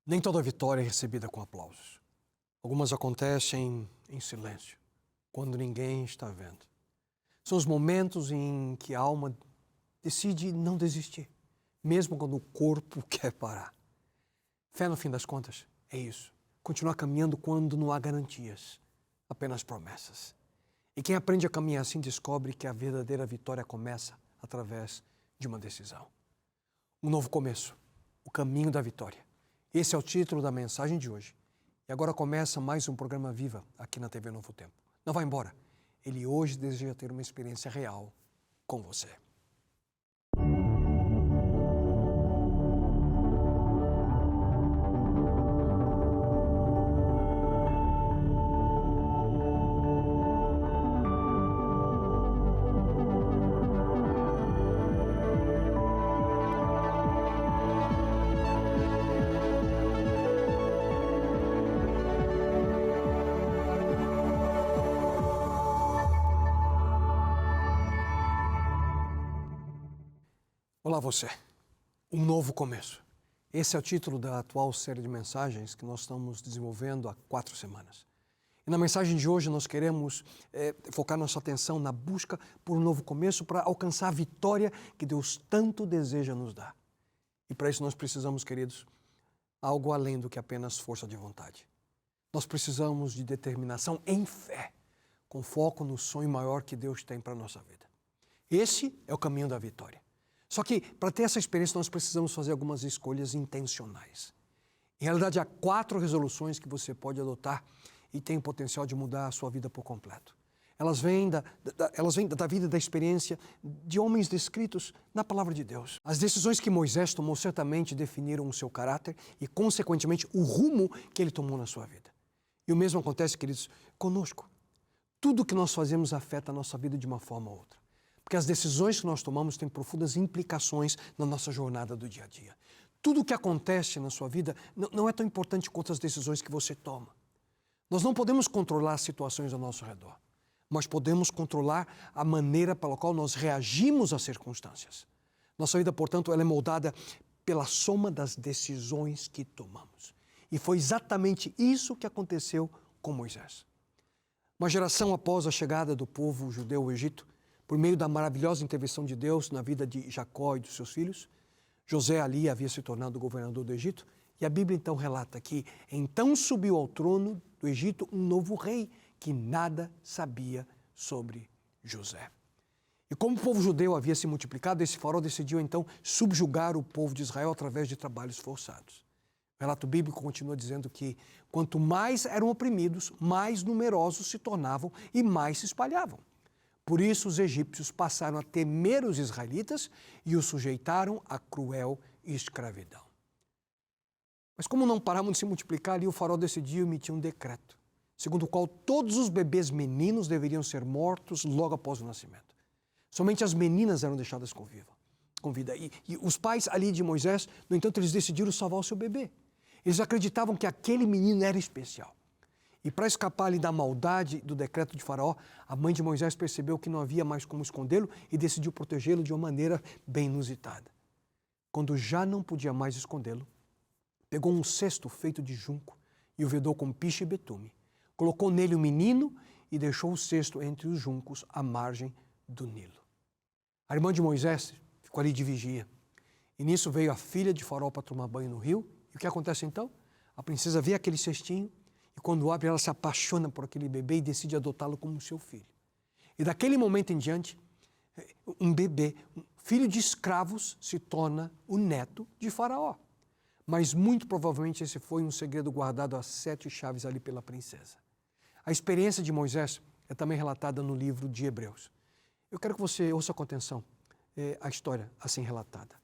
Nem toda vitória é recebida com aplausos. Algumas acontecem em silêncio, quando ninguém está vendo. São os momentos em que a alma decide não desistir, mesmo quando o corpo quer parar. Fé, no fim das contas, é isso. Continuar caminhando quando não há garantias, apenas promessas. E quem aprende a caminhar assim descobre que a verdadeira vitória começa através de uma decisão. Um novo começo, o caminho da vitória. Esse é o título da mensagem de hoje. E agora começa mais um programa Viva aqui na TV Novo Tempo. Não vá embora. Ele hoje deseja ter uma experiência real com você. Olá você, um novo começo. Esse é o título da atual série de mensagens que nós estamos desenvolvendo há 4 semanas. E na mensagem de hoje nós queremos focar nossa atenção na busca por um novo começo para alcançar a vitória que Deus tanto deseja nos dar. E para isso nós precisamos, queridos, algo além do que apenas força de vontade. Nós precisamos de determinação em fé, com foco no sonho maior que Deus tem para a nossa vida. Esse é o caminho da vitória. Só que, para ter essa experiência, nós precisamos fazer algumas escolhas intencionais. Em realidade, há 4 resoluções que você pode adotar e tem o potencial de mudar a sua vida por completo. Elas vêm da vida e da experiência de homens descritos na Palavra de Deus. As decisões que Moisés tomou certamente definiram o seu caráter e, consequentemente, o rumo que ele tomou na sua vida. E o mesmo acontece, queridos, conosco. Tudo que nós fazemos afeta a nossa vida de uma forma ou outra. Porque as decisões que nós tomamos têm profundas implicações na nossa jornada do dia a dia. Tudo o que acontece na sua vida não é tão importante quanto as decisões que você toma. Nós não podemos controlar as situações ao nosso redor, mas podemos controlar a maneira pela qual nós reagimos às circunstâncias. Nossa vida, portanto, ela é moldada pela soma das decisões que tomamos. E foi exatamente isso que aconteceu com Moisés. Uma geração após a chegada do povo judeu ao Egito, por meio da maravilhosa intervenção de Deus na vida de Jacó e dos seus filhos, José ali havia se tornado governador do Egito, e a Bíblia então relata que então subiu ao trono do Egito um novo rei que nada sabia sobre José. E como o povo judeu havia se multiplicado, esse faraó decidiu então subjugar o povo de Israel através de trabalhos forçados. O relato bíblico continua dizendo que quanto mais eram oprimidos, mais numerosos se tornavam e mais se espalhavam. Por isso, os egípcios passaram a temer os israelitas e os sujeitaram a cruel escravidão. Mas como não paravam de se multiplicar ali, o faraó decidiu emitir um decreto, segundo o qual todos os bebês meninos deveriam ser mortos logo após o nascimento. Somente as meninas eram deixadas com vida. E os pais ali de Moisés, no entanto, eles decidiram salvar o seu bebê. Eles acreditavam que aquele menino era especial. E para escapar ali da maldade do decreto de Faraó, a mãe de Moisés percebeu que não havia mais como escondê-lo e decidiu protegê-lo de uma maneira bem inusitada. Quando já não podia mais escondê-lo, pegou um cesto feito de junco e o vedou com piche e betume. Colocou nele o menino e deixou o cesto entre os juncos à margem do Nilo. A irmã de Moisés ficou ali de vigia. E nisso veio a filha de Faraó para tomar banho no rio. E o que acontece então? A princesa vê aquele cestinho e quando abre, ela se apaixona por aquele bebê e decide adotá-lo como seu filho. E daquele momento em diante, um bebê, um filho de escravos, se torna o neto de Faraó. Mas muito provavelmente esse foi um segredo guardado a 7 chaves ali pela princesa. A experiência de Moisés é também relatada no livro de Hebreus. Eu quero que você ouça com atenção a história assim relatada.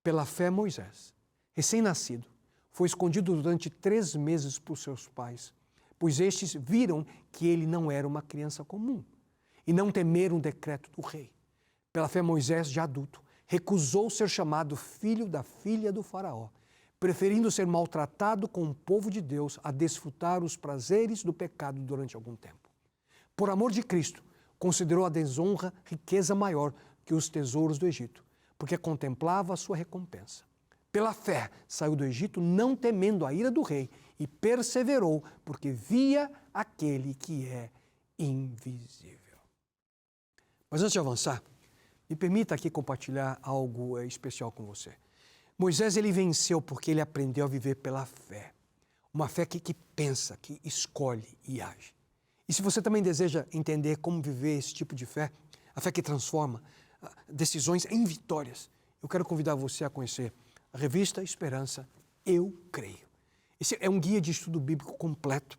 Pela fé, Moisés, recém-nascido, foi escondido durante 3 meses por seus pais, pois estes viram que ele não era uma criança comum e não temeram o decreto do rei. Pela fé, Moisés, já adulto, recusou ser chamado filho da filha do faraó, preferindo ser maltratado com o povo de Deus a desfrutar os prazeres do pecado durante algum tempo. Por amor de Cristo, considerou a desonra riqueza maior que os tesouros do Egito, porque contemplava a sua recompensa. Pela fé, saiu do Egito, não temendo a ira do rei, e perseverou, porque via aquele que é invisível. Mas antes de avançar, me permita aqui compartilhar algo especial com você. Moisés, ele venceu porque ele aprendeu a viver pela fé. Uma fé que pensa, que escolhe e age. E se você também deseja entender como viver esse tipo de fé, a fé que transforma decisões em vitórias, eu quero convidar você a conhecer a revista Esperança, Eu Creio. Esse é um guia de estudo bíblico completo,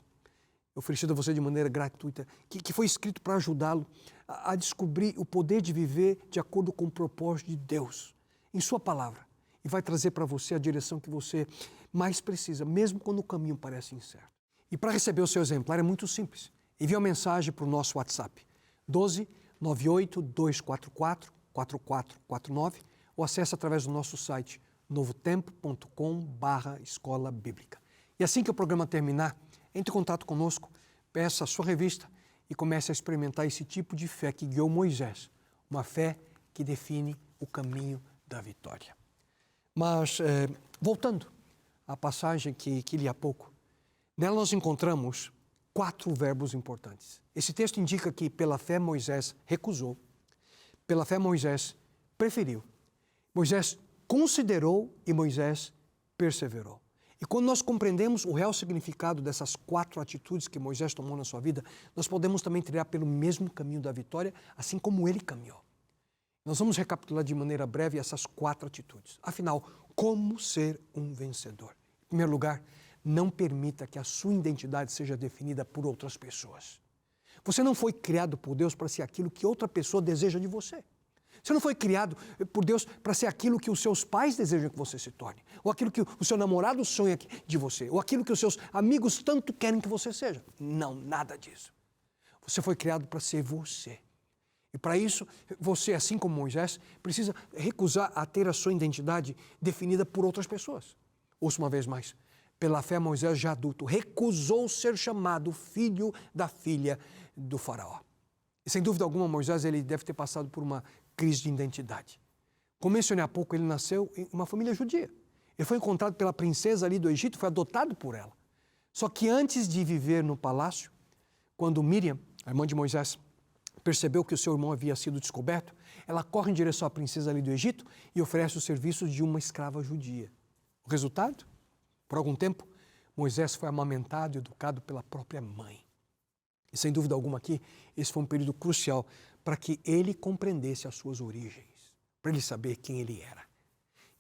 oferecido a você de maneira gratuita, que foi escrito para ajudá-lo a descobrir o poder de viver de acordo com o propósito de Deus, em sua palavra. E vai trazer para você a direção que você mais precisa, mesmo quando o caminho parece incerto. E para receber o seu exemplar é muito simples. Envie uma mensagem para o nosso WhatsApp, 12 98 244 4449, ou acesse através do nosso site, novotempo.com/escola bíblica. E assim que o programa terminar, entre em contato conosco, peça a sua revista e comece a experimentar esse tipo de fé que guiou Moisés, uma fé que define o caminho da vitória. Mas, voltando à passagem que li há pouco, nela nós encontramos 4 verbos importantes. Esse texto indica que pela fé Moisés recusou, pela fé Moisés preferiu, Moisés considerou e Moisés perseverou. E quando nós compreendemos o real significado dessas 4 atitudes que Moisés tomou na sua vida, nós podemos também trilhar pelo mesmo caminho da vitória, assim como ele caminhou. Nós vamos recapitular de maneira breve essas 4 atitudes. Afinal, como ser um vencedor? Em primeiro lugar, não permita que a sua identidade seja definida por outras pessoas. Você não foi criado por Deus para ser aquilo que outra pessoa deseja de você. Você não foi criado por Deus para ser aquilo que os seus pais desejam que você se torne, ou aquilo que o seu namorado sonha de você, ou aquilo que os seus amigos tanto querem que você seja. Não, nada disso. Você foi criado para ser você. E para isso, você, assim como Moisés, precisa recusar a ter a sua identidade definida por outras pessoas. Ouça uma vez mais. Pela fé, Moisés, já adulto, recusou ser chamado filho da filha do faraó. E sem dúvida alguma, Moisés ele deve ter passado por uma crise de identidade. Como mencionei há pouco, ele nasceu em uma família judia. Ele foi encontrado pela princesa ali do Egito, foi adotado por ela. Só que antes de viver no palácio, quando Miriam, a irmã de Moisés, percebeu que o seu irmão havia sido descoberto, ela corre em direção à princesa ali do Egito e oferece os serviços de uma escrava judia. O resultado? Por algum tempo, Moisés foi amamentado e educado pela própria mãe. E sem dúvida alguma aqui, esse foi um período crucial para que ele compreendesse as suas origens, para ele saber quem ele era.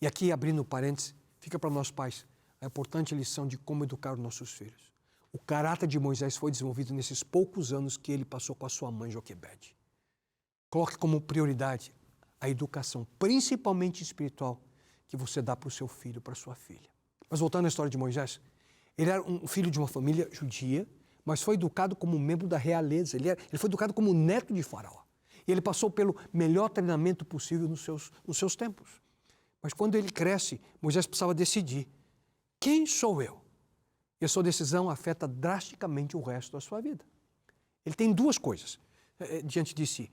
E aqui, abrindo parênteses, fica para nós pais a importante lição de como educar os nossos filhos. O caráter de Moisés foi desenvolvido nesses poucos anos que ele passou com a sua mãe Joquebede. Coloque como prioridade a educação, principalmente espiritual, que você dá para o seu filho, para a sua filha. Mas voltando à história de Moisés, ele era um filho de uma família judia, mas foi educado como membro da realeza. Ele foi educado como neto de Faraó. E ele passou pelo melhor treinamento possível nos seus tempos. Mas quando ele cresce, Moisés precisava decidir: quem sou eu? E a sua decisão afeta drasticamente o resto da sua vida. Ele tem 2 coisas diante de si.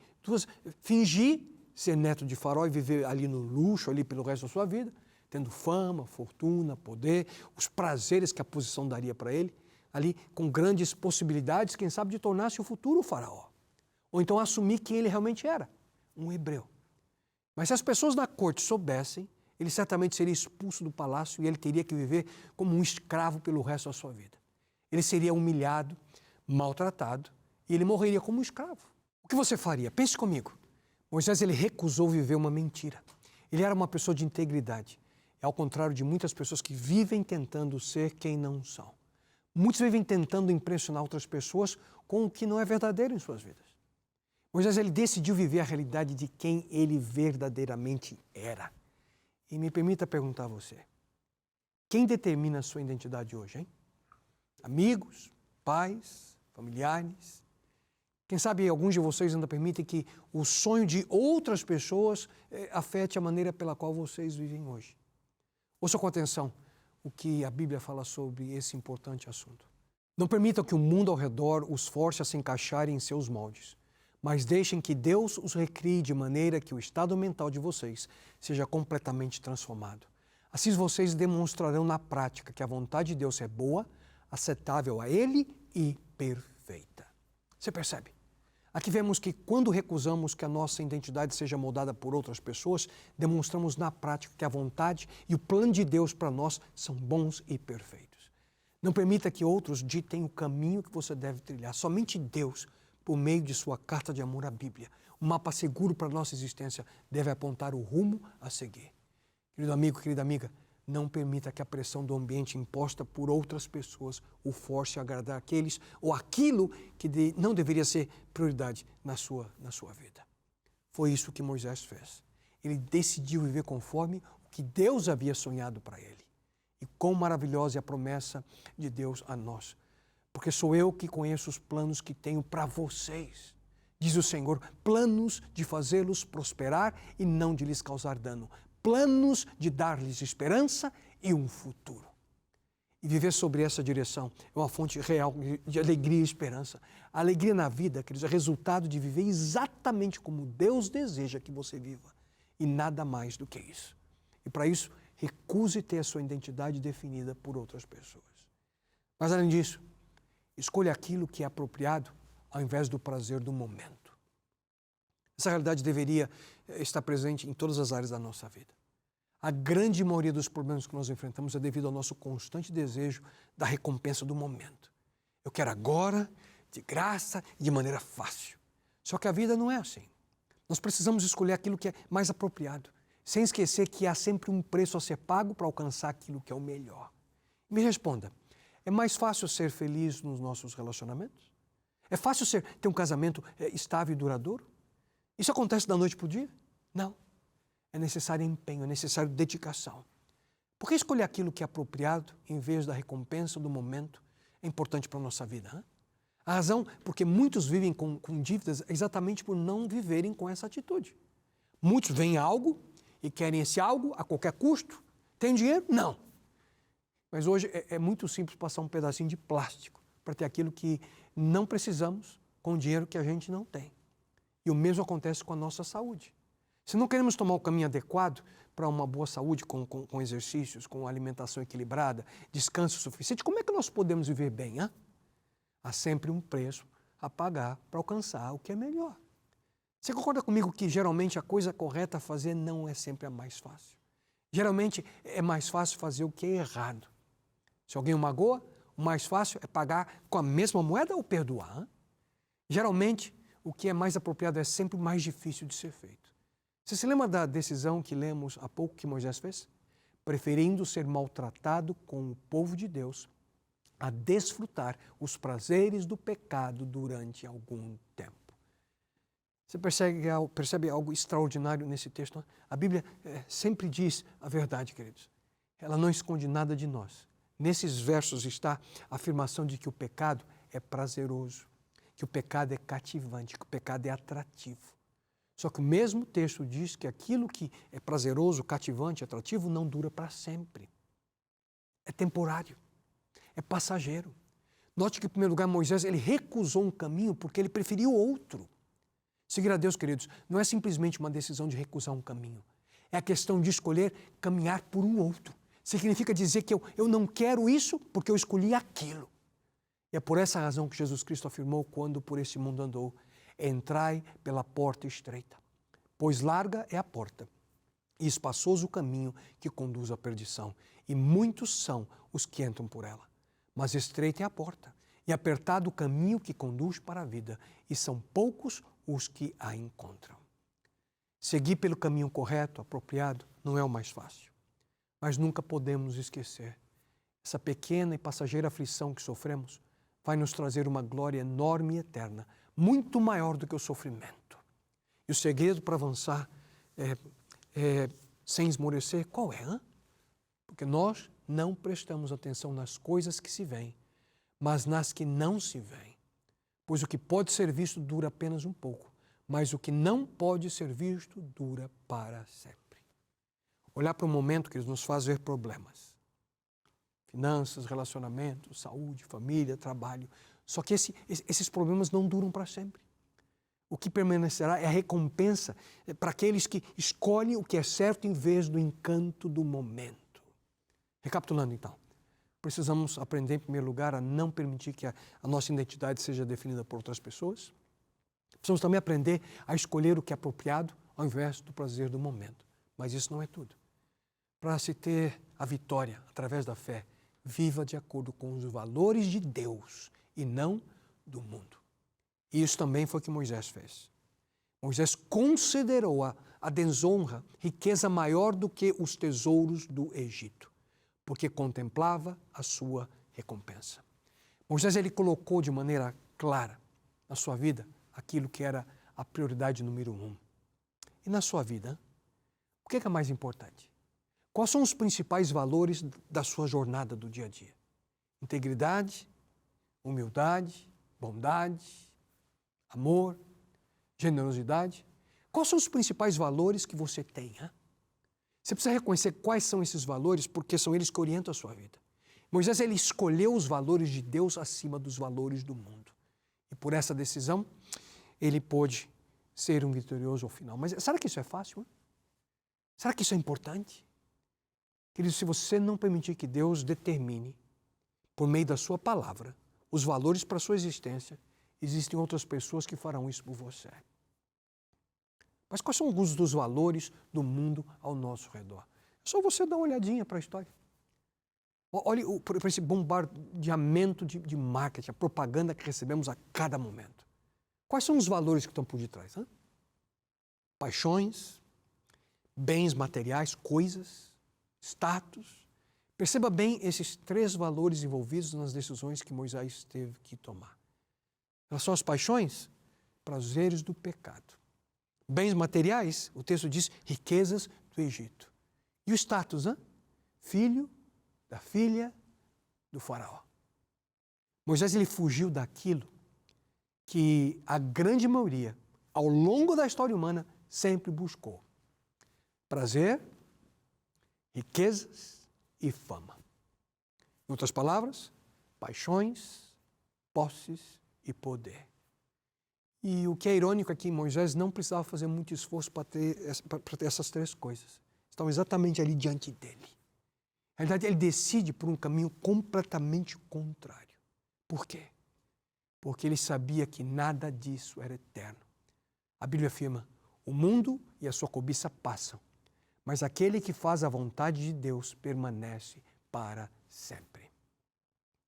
Fingir ser neto de Faraó e viver ali no luxo, ali pelo resto da sua vida, tendo fama, fortuna, poder, os prazeres que a posição daria para ele, ali com grandes possibilidades, quem sabe, de tornar-se o futuro Faraó. Ou então assumir quem ele realmente era, um hebreu. Mas se as pessoas da corte soubessem, ele certamente seria expulso do palácio e ele teria que viver como um escravo pelo resto da sua vida. Ele seria humilhado, maltratado e ele morreria como um escravo. O que você faria? Pense comigo. Moisés ele recusou viver uma mentira. Ele era uma pessoa de integridade. Ao contrário de muitas pessoas que vivem tentando ser quem não são. Muitos vivem tentando impressionar outras pessoas com o que não é verdadeiro em suas vidas. Moisés ele decidiu viver a realidade de quem ele verdadeiramente era. E me permita perguntar a você, quem determina a sua identidade hoje, hein? Amigos, pais, familiares? Quem sabe alguns de vocês ainda permitem que o sonho de outras pessoas afete a maneira pela qual vocês vivem hoje. Ouça com atenção o que a Bíblia fala sobre esse importante assunto. Não permitam que o mundo ao redor os force a se encaixarem em seus moldes, mas deixem que Deus os recrie de maneira que o estado mental de vocês seja completamente transformado. Assim vocês demonstrarão na prática que a vontade de Deus é boa, aceitável a Ele e perfeita. Você percebe? Aqui vemos que quando recusamos que a nossa identidade seja moldada por outras pessoas, demonstramos na prática que a vontade e o plano de Deus para nós são bons e perfeitos. Não permita que outros ditem o caminho que você deve trilhar. Somente Deus, por meio de sua carta de amor à Bíblia, um mapa seguro para a nossa existência, deve apontar o rumo a seguir. Querido amigo, querida amiga, não permita que a pressão do ambiente imposta por outras pessoas o force a agradar aqueles ou aquilo que não deveria ser prioridade na sua vida. Foi isso que Moisés fez. Ele decidiu viver conforme o que Deus havia sonhado para ele. E quão maravilhosa é a promessa de Deus a nós. Porque sou eu que conheço os planos que tenho para vocês. Diz o Senhor, planos de fazê-los prosperar e não de lhes causar dano. Planos de dar-lhes esperança e um futuro. E viver sobre essa direção é uma fonte real de alegria e esperança. A alegria na vida, queridos, é resultado de viver exatamente como Deus deseja que você viva. E nada mais do que isso. E para isso, recuse ter a sua identidade definida por outras pessoas. Mas além disso, escolha aquilo que é apropriado ao invés do prazer do momento. Essa realidade deveria estar presente em todas as áreas da nossa vida. A grande maioria dos problemas que nós enfrentamos é devido ao nosso constante desejo da recompensa do momento. Eu quero agora, de graça e de maneira fácil. Só que a vida não é assim. Nós precisamos escolher aquilo que é mais apropriado, sem esquecer que há sempre um preço a ser pago para alcançar aquilo que é o melhor. Me responda, é mais fácil ser feliz nos nossos relacionamentos? É fácil ter um casamento estável e duradouro? Isso acontece da noite para o dia? Não. É necessário empenho, é necessário dedicação. Por que escolher aquilo que é apropriado em vez da recompensa do momento é importante para a nossa vida? Hein? A razão porque muitos vivem com dívidas é exatamente por não viverem com essa atitude. Muitos veem algo e querem esse algo a qualquer custo. Tem dinheiro? Não. Mas hoje é muito simples passar um pedacinho de plástico para ter aquilo que não precisamos com o dinheiro que a gente não tem. E o mesmo acontece com a nossa saúde. Se não queremos tomar o caminho adequado para uma boa saúde, com exercícios, com alimentação equilibrada, descanso suficiente, como é que nós podemos viver bem? Hein? Há sempre um preço a pagar para alcançar o que é melhor. Você concorda comigo que geralmente a coisa correta a fazer não é sempre a mais fácil? Geralmente é mais fácil fazer o que é errado. Se alguém o magoa, o mais fácil é pagar com a mesma moeda ou perdoar. Hein? Geralmente, o que é mais apropriado é sempre mais difícil de ser feito. Você se lembra da decisão que lemos há pouco que Moisés fez? Preferindo ser maltratado com o povo de Deus a desfrutar os prazeres do pecado durante algum tempo. Você percebe algo extraordinário nesse texto? Não? A Bíblia sempre diz a verdade, queridos. Ela não esconde nada de nós. Nesses versos está a afirmação de que o pecado é prazeroso, que o pecado é cativante, que o pecado é atrativo. Só que o mesmo texto diz que aquilo que é prazeroso, cativante, atrativo, não dura para sempre. É temporário, é passageiro. Note que, em primeiro lugar, Moisés ele recusou um caminho porque ele preferiu outro. Seguir a Deus, queridos, não é simplesmente uma decisão de recusar um caminho. É a questão de escolher caminhar por um outro. Significa dizer que eu não quero isso porque eu escolhi aquilo. E é por essa razão que Jesus Cristo afirmou quando por esse mundo andou: entrai pela porta estreita, pois larga é a porta e espaçoso o caminho que conduz à perdição, e muitos são os que entram por ela. Mas estreita é a porta e apertado o caminho que conduz para a vida, e são poucos os que a encontram. Seguir pelo caminho correto, apropriado, não é o mais fácil. Mas nunca podemos esquecer, essa pequena e passageira aflição que sofremos vai nos trazer uma glória enorme e eterna, muito maior do que o sofrimento. E o segredo para avançar sem esmorecer, qual é? Hein? Porque nós não prestamos atenção nas coisas que se veem, mas nas que não se veem. Pois o que pode ser visto dura apenas um pouco, mas o que não pode ser visto dura para sempre. Olhar para o momento que nos faz ver problemas. Finanças, relacionamentos, saúde, família, trabalho. Só que esses problemas não duram para sempre. O que permanecerá é a recompensa para aqueles que escolhem o que é certo em vez do encanto do momento. Recapitulando então, precisamos aprender em primeiro lugar a não permitir que a nossa identidade seja definida por outras pessoas. Precisamos também aprender a escolher o que é apropriado ao invés do prazer do momento. Mas isso não é tudo. Para se ter a vitória através da fé, viva de acordo com os valores de Deus e não do mundo. E isso também foi o que Moisés fez. Moisés considerou a desonra riqueza maior do que os tesouros do Egito, porque contemplava a sua recompensa. Moisés ele colocou de maneira clara na sua vida aquilo que era a prioridade número 1. E na sua vida, o que é mais importante? Quais são os principais valores da sua jornada do dia a dia? Integridade, humildade, bondade, amor, generosidade. Quais são os principais valores que você tem? Hein? Você precisa reconhecer quais são esses valores, porque são eles que orientam a sua vida. Moisés ele escolheu os valores de Deus acima dos valores do mundo. E por essa decisão, ele pôde ser um vitorioso ao final. Mas será que isso é fácil? Hein? Será que isso é importante? Querido, se você não permitir que Deus determine, por meio da sua palavra, os valores para a sua existência, existem outras pessoas que farão isso por você. Mas quais são alguns dos valores do mundo ao nosso redor? É só você dar uma olhadinha para a história. Olhe para esse bombardeamento de marketing, a propaganda que recebemos a cada momento. Quais são os valores que estão por detrás? Hein? Paixões, bens materiais, coisas, status. Perceba bem esses 3 valores envolvidos nas decisões que Moisés teve que tomar. Elas são as paixões, prazeres do pecado. Bens materiais, o texto diz, riquezas do Egito. E o status, hein? Filho da filha do faraó. Moisés ele fugiu daquilo que a grande maioria, ao longo da história humana, sempre buscou. Prazer, riquezas e fama. Em outras palavras, paixões, posses e poder. E o que é irônico é que Moisés não precisava fazer muito esforço para ter essas 3 coisas. Estão exatamente ali diante dele. Na verdade, ele decide por um caminho completamente contrário. Por quê? Porque ele sabia que nada disso era eterno. A Bíblia afirma, o mundo e a sua cobiça passam, mas aquele que faz a vontade de Deus permanece para sempre.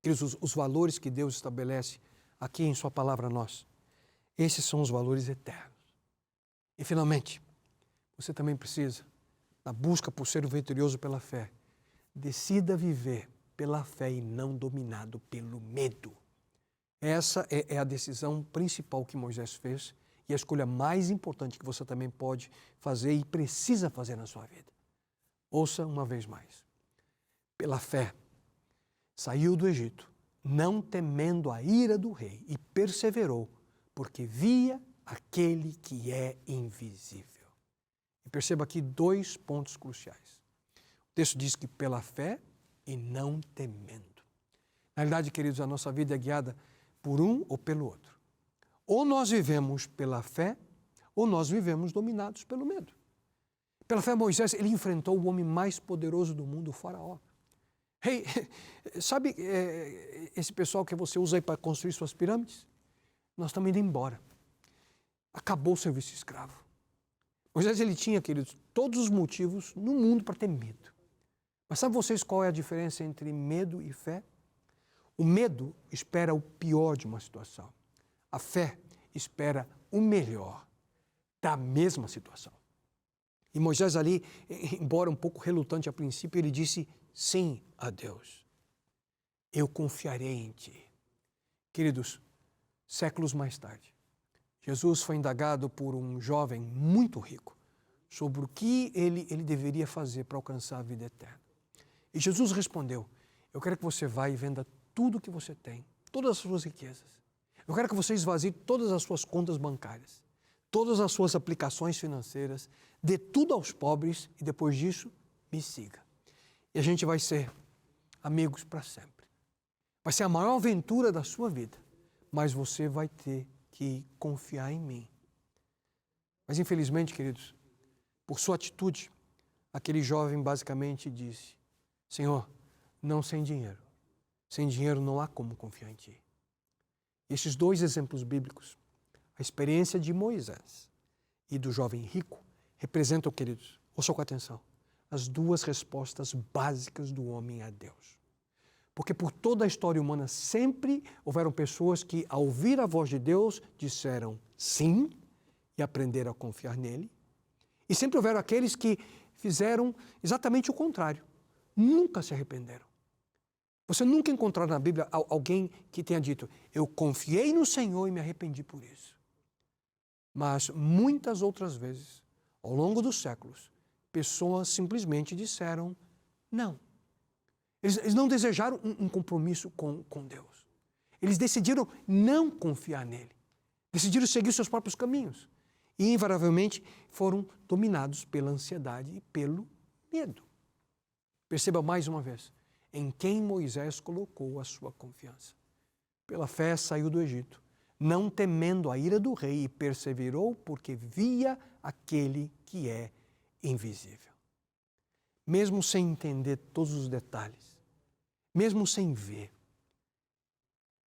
Queridos, os valores que Deus estabelece aqui em sua palavra a nós, esses são os valores eternos. E finalmente, você também precisa, na busca por ser o vitorioso pela fé, decida viver pela fé e não dominado pelo medo. Essa é a decisão principal que Moisés fez e a escolha mais importante que você também pode fazer e precisa fazer na sua vida. Ouça uma vez mais. Pela fé, saiu do Egito, não temendo a ira do rei, e perseverou, porque via aquele que é invisível. E perceba aqui 2 pontos cruciais. O texto diz que pela fé e não temendo. Na realidade, queridos, a nossa vida é guiada por um ou pelo outro. Ou nós vivemos pela fé, ou nós vivemos dominados pelo medo. Pela fé, Moisés, ele enfrentou o homem mais poderoso do mundo, o faraó. Hey, sabe esse pessoal que você usa aí para construir suas pirâmides? Nós estamos indo embora. Acabou o serviço escravo. Moisés, ele tinha, queridos, todos os motivos no mundo para ter medo. Mas sabe vocês qual é a diferença entre medo e fé? O medo espera o pior de uma situação. A fé espera o melhor da mesma situação. E Moisés ali, embora um pouco relutante a princípio, ele disse sim a Deus. Eu confiarei em ti. Queridos, séculos mais tarde, Jesus foi indagado por um jovem muito rico sobre o que ele deveria fazer para alcançar a vida eterna. E Jesus respondeu, eu quero que você vá e venda tudo que você tem, todas as suas riquezas. Eu quero que você esvazie todas as suas contas bancárias, todas as suas aplicações financeiras, dê tudo aos pobres e depois disso, me siga. E a gente vai ser amigos para sempre. Vai ser a maior aventura da sua vida, mas você vai ter que confiar em mim. Mas infelizmente, queridos, por sua atitude, aquele jovem basicamente disse, Senhor, não sem dinheiro. Sem dinheiro não há como confiar em ti. Esses dois exemplos bíblicos, a experiência de Moisés e do jovem rico, representam, queridos, ouçam com atenção, as duas respostas básicas do homem a Deus. Porque por toda a história humana sempre houveram pessoas que, ao ouvir a voz de Deus, disseram sim e aprenderam a confiar nele. E sempre houveram aqueles que fizeram exatamente o contrário. Nunca se arrependeram. Você nunca encontrará na Bíblia alguém que tenha dito, eu confiei no Senhor e me arrependi por isso. Mas muitas outras vezes, ao longo dos séculos, pessoas simplesmente disseram não. Eles não desejaram um compromisso com Deus. Eles decidiram não confiar nele. Decidiram seguir seus próprios caminhos. E, invariavelmente, foram dominados pela ansiedade e pelo medo. Perceba mais uma vez, em quem Moisés colocou a sua confiança. Pela fé saiu do Egito, não temendo a ira do rei, e perseverou porque via aquele que é invisível. Mesmo sem entender todos os detalhes, mesmo sem ver,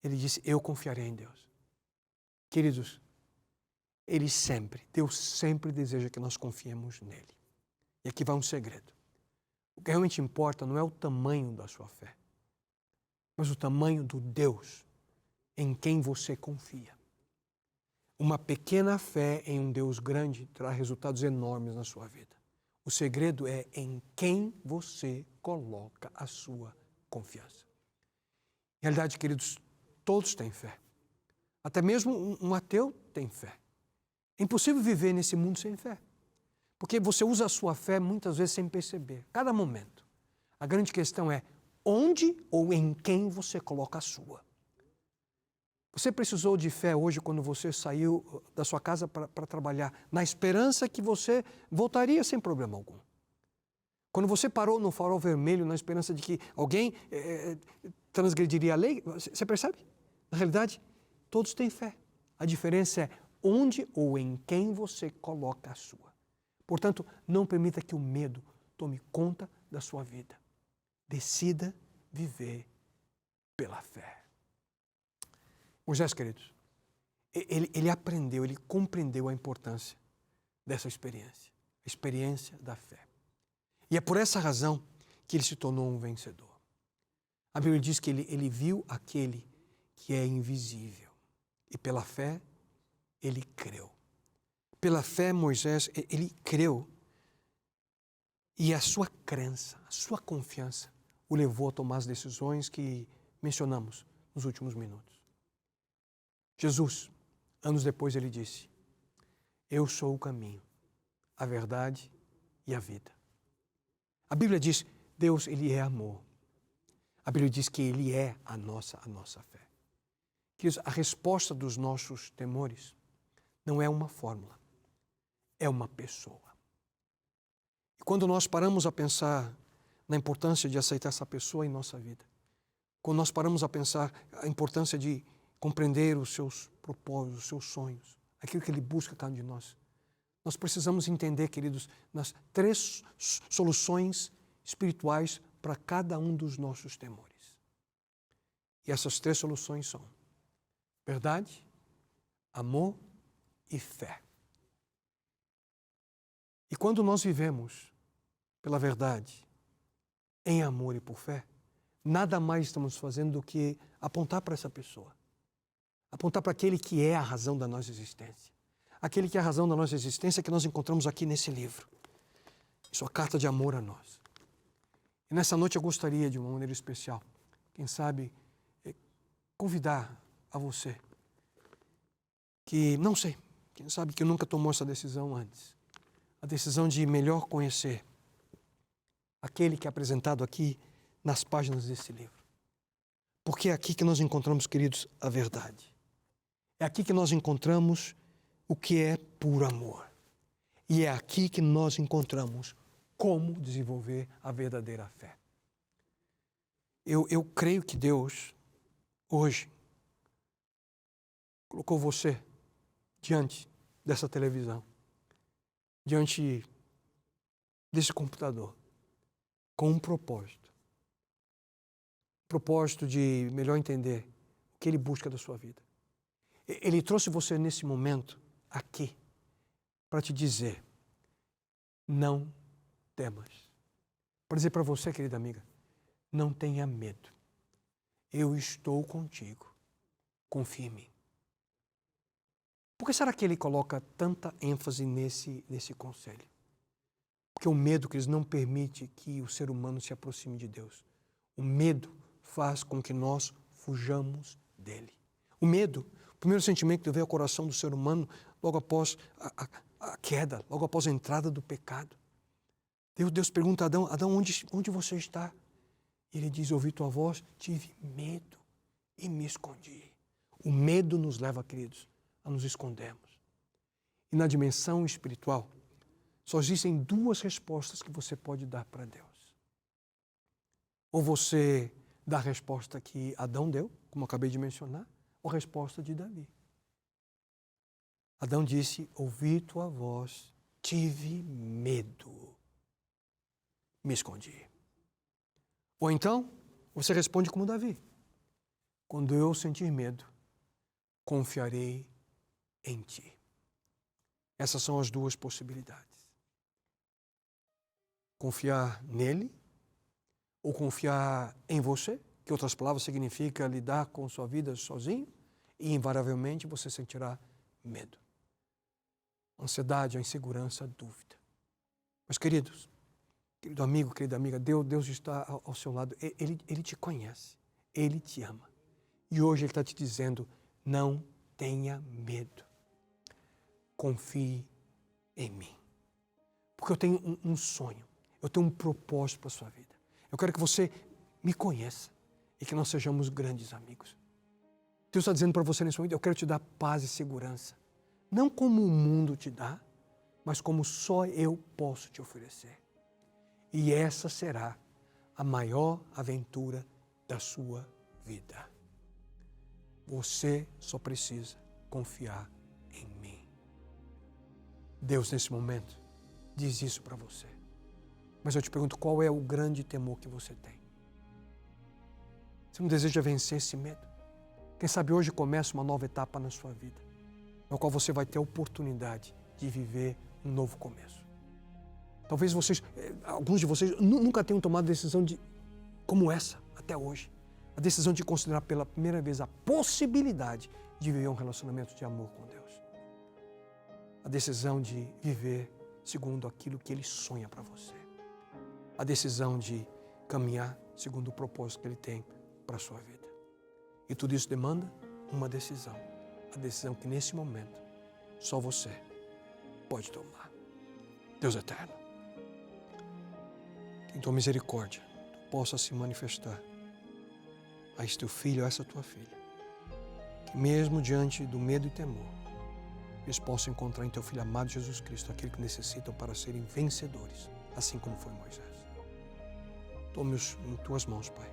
ele disse, eu confiarei em Deus. Queridos, Deus sempre deseja que nós confiemos nele. E aqui vai um segredo. O que realmente importa não é o tamanho da sua fé, mas o tamanho do Deus em quem você confia. Uma pequena fé em um Deus grande terá resultados enormes na sua vida. O segredo é em quem você coloca a sua confiança. Em realidade, queridos, todos têm fé. Até mesmo um ateu tem fé. É impossível viver nesse mundo sem fé. Porque você usa a sua fé muitas vezes sem perceber, cada momento. A grande questão é onde ou em quem você coloca a sua. Você precisou de fé hoje quando você saiu da sua casa para trabalhar, na esperança que você voltaria sem problema algum. Quando você parou no farol vermelho na esperança de que alguém transgrediria a lei, você percebe? Na realidade, todos têm fé. A diferença é onde ou em quem você coloca a sua. Portanto, não permita que o medo tome conta da sua vida. Decida viver pela fé. Moisés, queridos, ele aprendeu, ele compreendeu a importância dessa experiência, a experiência da fé. E é por essa razão que ele se tornou um vencedor. A Bíblia diz que ele viu aquele que é invisível. E pela fé, ele creu. Pela fé, Moisés, ele creu. E a sua crença, a sua confiança, o levou a tomar as decisões que mencionamos nos últimos minutos. Jesus, anos depois, ele disse, eu sou o caminho, a verdade e a vida. A Bíblia diz, Deus, ele é amor. A Bíblia diz que ele é a nossa fé. Queridos, a resposta dos nossos temores não é uma fórmula. É uma pessoa. E quando nós paramos a pensar na importância de aceitar essa pessoa em nossa vida, quando nós paramos a pensar a importância de compreender os seus propósitos, os seus sonhos, aquilo que ele busca cada um de nós, nós precisamos entender, queridos, nas 3 soluções espirituais para cada um dos nossos temores. E essas 3 soluções são verdade, amor e fé. E quando nós vivemos pela verdade, em amor e por fé, nada mais estamos fazendo do que apontar para essa pessoa. Apontar para aquele que é a razão da nossa existência. Aquele que é a razão da nossa existência que nós encontramos aqui nesse livro. Sua carta de amor a nós. E nessa noite eu gostaria, de uma maneira especial, quem sabe, convidar a você que, não sei, quem sabe que nunca tomou essa decisão antes. A decisão de melhor conhecer aquele que é apresentado aqui nas páginas desse livro. Porque é aqui que nós encontramos, queridos, a verdade. É aqui que nós encontramos o que é puro amor. E é aqui que nós encontramos como desenvolver a verdadeira fé. Eu creio que Deus, hoje, colocou você diante dessa televisão, diante desse computador, com um propósito. propósito de melhor entender o que Ele busca da sua vida. Ele trouxe você nesse momento aqui para te dizer, não temas. Para dizer para você, querida amiga, não tenha medo. Eu estou contigo. Confie em mim. Por que será que ele coloca tanta ênfase nesse conselho? Porque o medo, queridos, não permite que o ser humano se aproxime de Deus. O medo faz com que nós fujamos dele. O medo, o primeiro sentimento que veio ao coração do ser humano logo após a queda, logo após a entrada do pecado. Deus pergunta a Adão, Adão, onde você está? E ele diz, ouvi tua voz, tive medo e me escondi. O medo nos leva, queridos, a nos escondermos. E na dimensão espiritual, só existem duas respostas que você pode dar para Deus. Ou você dá a resposta que Adão deu, como eu acabei de mencionar, ou a resposta de Davi. Adão disse, ouvi tua voz, tive medo, me escondi. Ou então, você responde como Davi. Quando eu sentir medo, confiarei em ti. Essas são as duas possibilidades. Confiar nele ou confiar em você, que em outras palavras significa lidar com sua vida sozinho, e invariavelmente você sentirá medo. Ansiedade, a insegurança, a dúvida. Mas queridos, querido amigo, querida amiga, Deus está ao seu lado. Ele te conhece, Ele te ama. E hoje Ele está te dizendo, não tenha medo. Confie em mim. Porque eu tenho um sonho, eu tenho um propósito para a sua vida. Eu quero que você me conheça e que nós sejamos grandes amigos. Deus está dizendo para você nesse momento, eu quero te dar paz e segurança. Não como o mundo te dá, mas como só eu posso te oferecer. E essa será a maior aventura da sua vida. Você só precisa confiar em mim. Deus, nesse momento, diz isso para você. Mas eu te pergunto, qual é o grande temor que você tem? Você não deseja vencer esse medo? Quem sabe hoje começa uma nova etapa na sua vida, na qual você vai ter a oportunidade de viver um novo começo. Talvez alguns de vocês nunca tenham tomado decisão como essa, até hoje. A decisão de considerar pela primeira vez a possibilidade de viver um relacionamento de amor com Deus. A decisão de viver segundo aquilo que Ele sonha para você. A decisão de caminhar segundo o propósito que Ele tem para a sua vida. E tudo isso demanda uma decisão. A decisão que nesse momento só você pode tomar. Deus eterno, que em tua misericórdia tu possa se manifestar a esse teu filho, a essa tua filha. Que mesmo diante do medo e temor, eles possam encontrar em teu Filho amado Jesus Cristo aquilo que necessitam para serem vencedores, assim como foi Moisés. Tome-os em tuas mãos, Pai.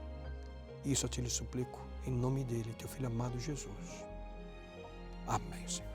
Isso eu te lhe suplico, em nome dele, teu Filho amado Jesus. Amém, Senhor.